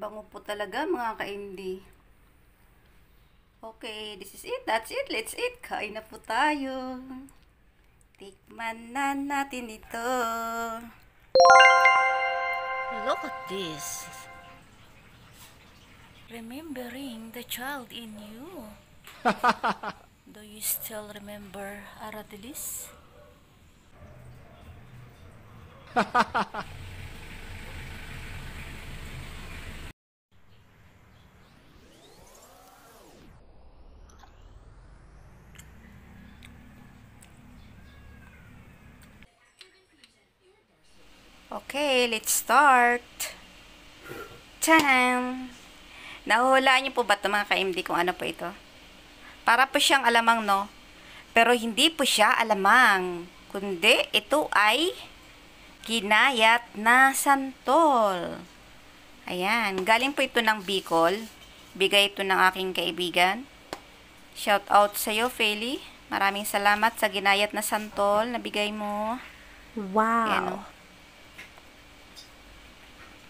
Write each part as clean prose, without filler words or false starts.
Bango po talaga mga ka-MD. Okay, this is it. That's it. Let's eat. Kain na po tayo. Tikman na natin ito. Look at this. Remembering the child in you. Do you still remember Aradilis? Okay, let's start. Tadam! Nahuhulaan niyo po ba ito mga ka-MD kung ano po ito? Para po siyang alamang, no? Pero hindi po siya alamang. Kundi ito ay ginayat na santol. Ayan. Galing po ito ng Bicol. Bigay ito ng aking kaibigan. Shout out sa iyo, Feli. Maraming salamat sa ginayat na santol na bigay mo. Wow. Ayan, oh.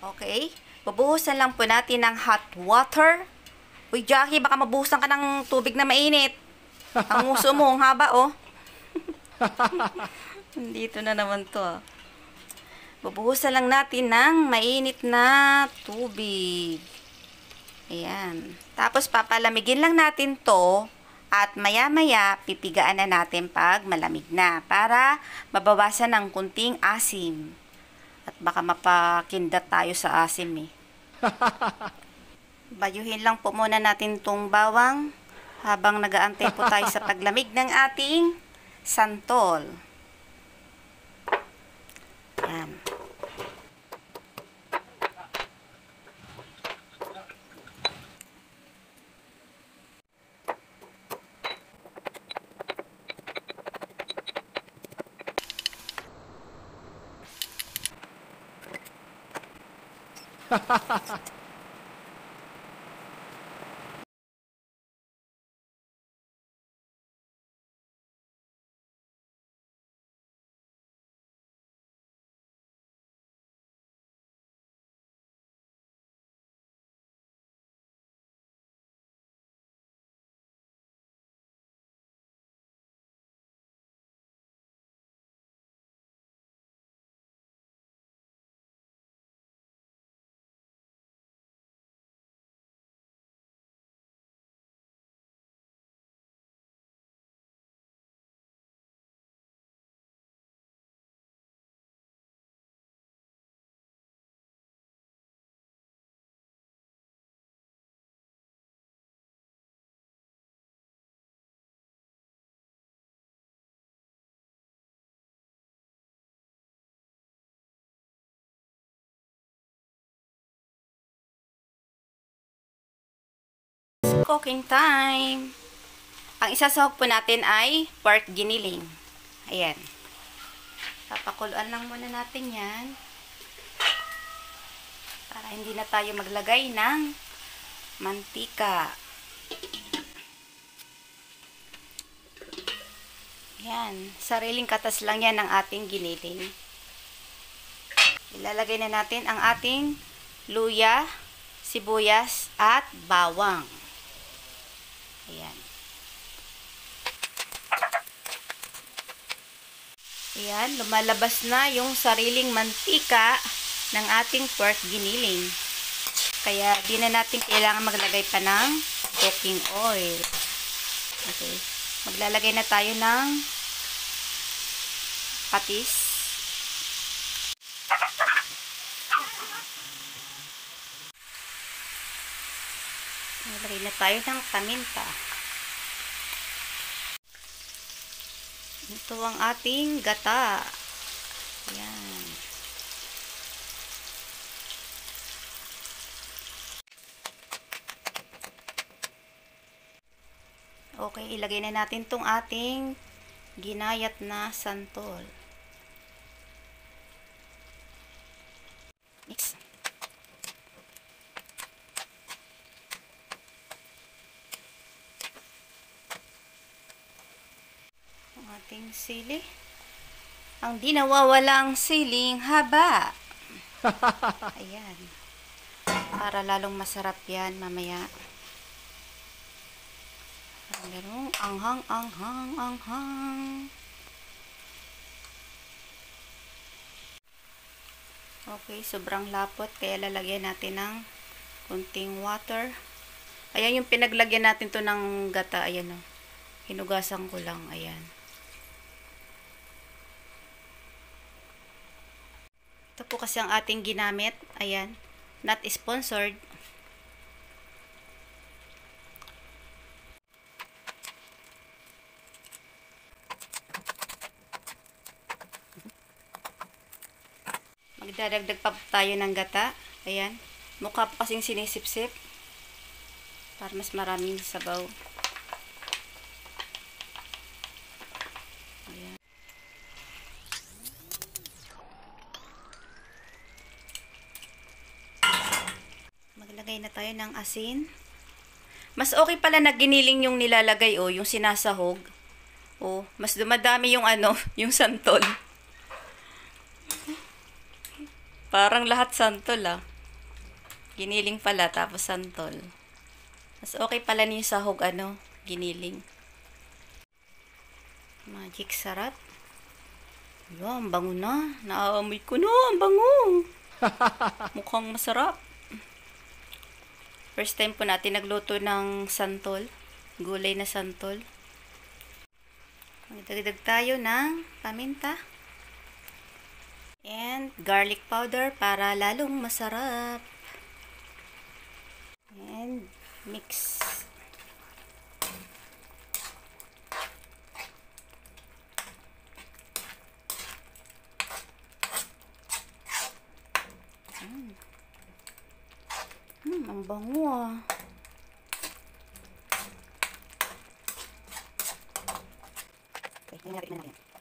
Okay. Bubuhusan lang po natin ng hot water. Uy, Jackie, baka mabuhusan ka ng tubig na mainit. Ang uso mo, ang haba, oh. Dito na naman to. Bubuhusan lang natin ng mainit na tubig. Ayan. Tapos, papalamigin lang natin to. At maya-maya, pipigaan na natin pag malamig na. Para mabawasan ng kunting asim. At baka mapakindat tayo sa asim, eh. Bayuhin lang po muna natin tong bawang habang nag-aantay po tayo sa paglamig ng ating santol. Yan. Cooking time! Ang isasahog po natin ay pork giniling. Ayan. Papakuluan lang muna natin yan. Para hindi na tayo maglagay ng mantika. Ayan. Sariling katas lang yan ng ating giniling. Ilalagay na natin ang ating luya, sibuyas, at bawang. Ayan. Ayan, lumalabas na yung sariling mantika ng ating pork giniling. Kaya, di na natin kailangan maglagay pa ng cooking oil. Okay. Maglalagay na tayo ng patis. Maglagay na tayo ng paminta. Ito ang ating gata. Ayan. Okay, ilagay na natin itong ating ginayat na santol. Mix. Ating sili. Ang di nawawalang siling haba. Ayan. Para lalong masarap yan mamaya. Merong anghang. Okay, sobrang lapot. Kaya lalagyan natin ng kunting water. Ayan yung pinaglagyan natin to ng gata. Ayan o. Hinugasan ko lang. Ayan. Ito po kasi ang ating ginamit. Ayan. Not sponsored. Magdadagdag pa tayo ng gata. Ayan. Mukha po kasing sinisip-sip. Para mas maraming sabaw. Ayan. Maglagay na tayo ng asin. Mas okay pala na giniling yung nilalagay yung sinasahog. Mas dumadami yung yung santol. Parang lahat santol Giniling pala tapos santol. Mas okay pala niyo sahog giniling. Magic sarap. Ang bango na. Naaamoy ko na. Ang bango. Mukhang masarap. First time po natin nagluto ng santol. Gulay na santol. Magdagdag tayo ng paminta. And garlic powder para lalong masarap. And mix. Ang bango Okay, nilagay na natin.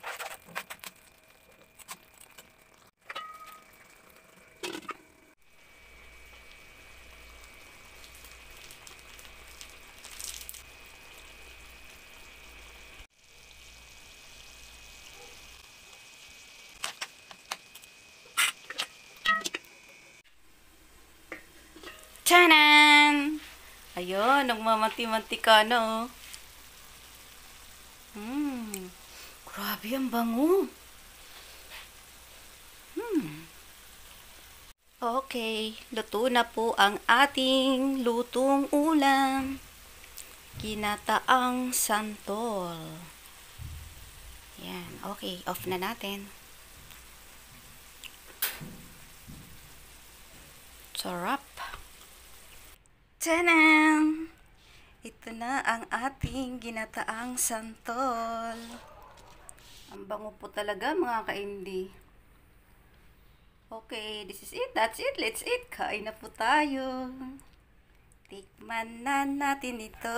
Tanan! Ayun, nagmamanti-mantika na Grabe, ang bango. Okay, luto na po ang ating lutong ulam. Ginataang santol. Yan, okay, off na natin. Sarap. Tanan! Ito na ang ating ginataang santol. Ang bango po talaga mga ka-MD. Okay, this is it. That's it. Let's eat. Kain na po tayo. Tikman na natin ito.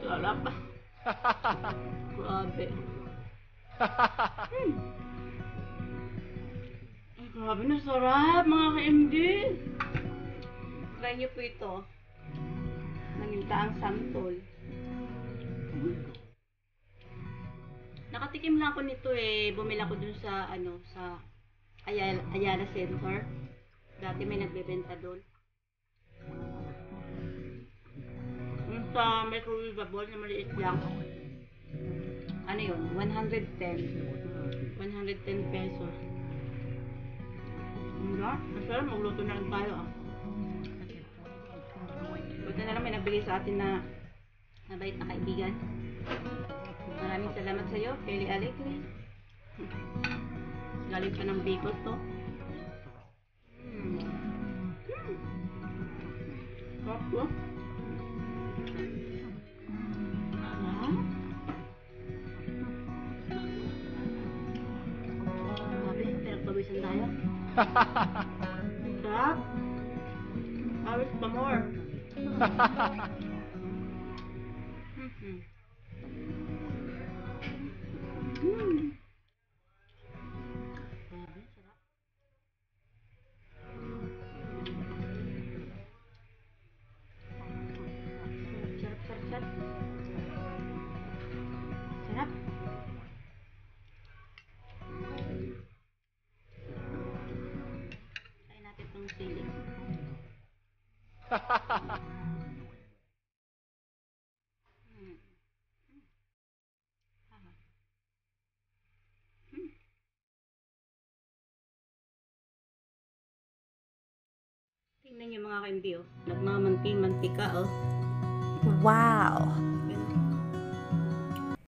Sarap. Grabe. Grabe na sarap mga ka-MD. Try nyo po ito. Nangintaang santol. Nakatikim lang ako nito Bumili ako dun sa sa Ayala Center. Dati may nagbebenta doon. Sa microwavable na maliit lang. Ano yun? 110 pesos. Masarap, magluto na lang tayo Buti na lang may nagbigay sa atin na mabait na kaibigan. Maraming salamat sa iyo, Kelly Alegre. Galing pa ng Bicol to. Sarap Pinagpawisan tayo. Sarap. Awit pa more. Sarap. Sarap. Try natin itong sili. Tingnan niyo mga ka-MD, oh. Nagmamanti-mantika, oh. Wow!